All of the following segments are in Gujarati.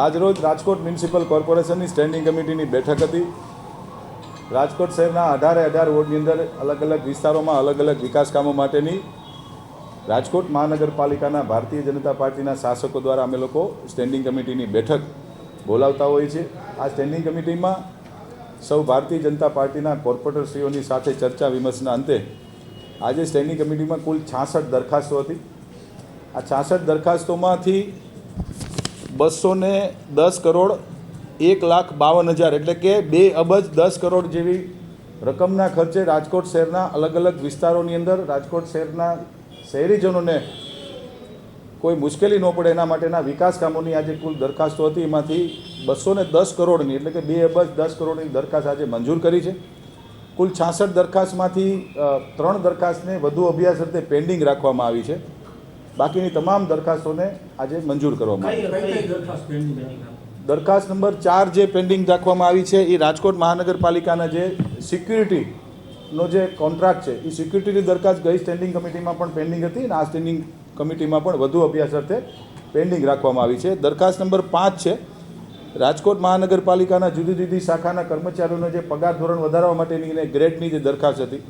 આજરોજ રાજકોટ મ્યુનિસિપલ કોર્પોરેશનની સ્ટેન્ડિંગ કમિટીની બેઠક હતી. રાજકોટ શહેરના 18 વોર્ડની અંદર અલગ અલગ વિસ્તારોમાં અલગ અલગ વિકાસ કામો માટેની રાજકોટ મહાનગરપાલિકાના ભારતીય જનતા પાર્ટીના શાસકો દ્વારા અમે લોકો સ્ટેન્ડિંગ કમિટીની બેઠક બોલાવતા હોઈએ છીએ. આ સ્ટેન્ડિંગ કમિટીમાં સૌ ભારતીય જનતા પાર્ટીના કોર્પોરેટરશ્રીઓની સાથે ચર્ચા વિમર્શના અંતે આજે સ્ટેન્ડિંગ કમિટીમાં કુલ 66 દરખાસ્તો હતી. આ 66 દરખાસ્તોમાંથી 210 કરોડ 1,52,000 એટલે કે 2 અબજ 10 કરોડ જેવી રકમના ખર્ચે રાજકોટ શહેરના અલગ અલગ વિસ્તારોની અંદર રાજકોટ શહેરના શહેરીજનોને કોઈ મુશ્કેલી ન પડે એના માટેના વિકાસ કામોની આજે કુલ દરખાસ્તો હતી. એમાંથી 210 કરોડની એટલે કે 2 અબજ 10 કરોડની દરખાસ્ત આજે મંજૂર કરી છે. કુલ 66 દરખાસ્તમાંથી 3 દરખાસ્તને વધુ અભ્યાસ અર્થે પેન્ડિંગ રાખવામાં આવી છે. બાકીની તમામ દરખાસ્તોને આજે મંજૂર કરવામાં આવી. દરખાસ્ત નંબર 4 જે પેન્ડિંગ રાખવામાં આવી છે એ રાજકોટ મહાનગરપાલિકાના જે સિક્યુરિટીનો જે કોન્ટ્રાક્ટ છે એ સિક્યુરિટીની દરખાસ્ત ગઈ સ્ટેન્ડિંગ કમિટીમાં પણ પેન્ડિંગ હતી અને આ સ્ટેન્ડિંગ કમિટીમાં પણ વધુ અભ્યાસ અર્થે પેન્ડિંગ રાખવામાં આવી છે. દરખાસ્ત નંબર 5 છે રાજકોટ મહાનગરપાલિકાના જુદી જુદી શાખાના કર્મચારીઓનો જે પગાર ધોરણ વધારવા માટેની અને ગ્રેડની જે દરખાસ્ત હતી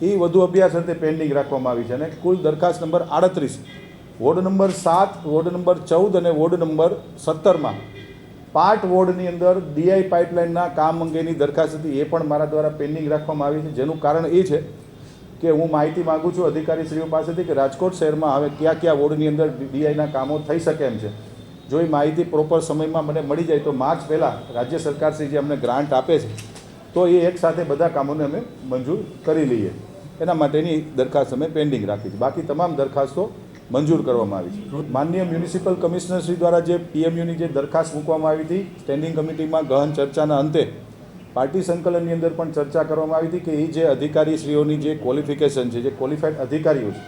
એ વધુ અભ્યાસ અર્થે પેન્ડિંગ રાખવામાં આવી છે. અને કુલ દરખાસ્ત number 38 ward number 7, ward number 14 અને વોર્ડ નંબર 17માં પાર્ટ વોર્ડની અંદર ડીઆઈ પાઇપલાઇનના કામ અંગેની દરખાસ્ત હતી એ પણ મારા દ્વારા પેન્ડિંગ રાખવામાં આવી છે. જેનું કારણ એ છે કે હું માહિતી માગું છું અધિકારીશ્રીઓ પાસેથી કે રાજકોટ શહેરમાં હવે કયા કયા વોર્ડની અંદર ડીઆઈના કામો થઈ શકે એમ છે. જો એ માહિતી પ્રોપર સમયમાં મને મળી જાય તો માર્ચ પહેલાં રાજ્ય સરકારશ્રી જે અમને ગ્રાન્ટ આપે છે તો એ એકસાથે બધા કામોને અમે મંજૂર કરી લઈએ. એના માટેની દરખાસ્ત અમે પેન્ડિંગ રાખી છે. બાકી તમામ દરખાસ્તો મંજૂર કરવામાં આવી છે. માનનીય મ્યુનિસિપલ કમિશનરશ્રી દ્વારા જે પીએમયુની જે દરખાસ્ત મૂકવામાં આવી હતી સ્ટેન્ડિંગ કમિટીમાં ગહન ચર્ચાના અંતે પાર્ટી સંકલનની અંદર પણ ચર્ચા કરવામાં આવી હતી કે એ જે અધિકારીશ્રીઓની જે ક્વોલિફિકેશન છે જે ક્વોલિફાઈડ અધિકારીઓ છે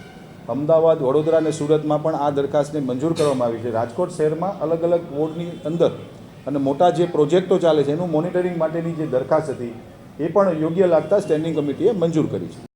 અમદાવાદ, વડોદરા અને સુરતમાં પણ આ દરખાસ્તને મંજૂર કરવામાં આવી છે. રાજકોટ શહેરમાં અલગ અલગ વોર્ડની અંદર અને મોટા જે પ્રોજેક્ટો ચાલે છે એનું મોનિટરિંગ માટેની જે દરખાસ્ત હતી એ પણ યોગ્ય લાગતા સ્ટેન્ડિંગ કમિટીએ મંજૂર કરી છે.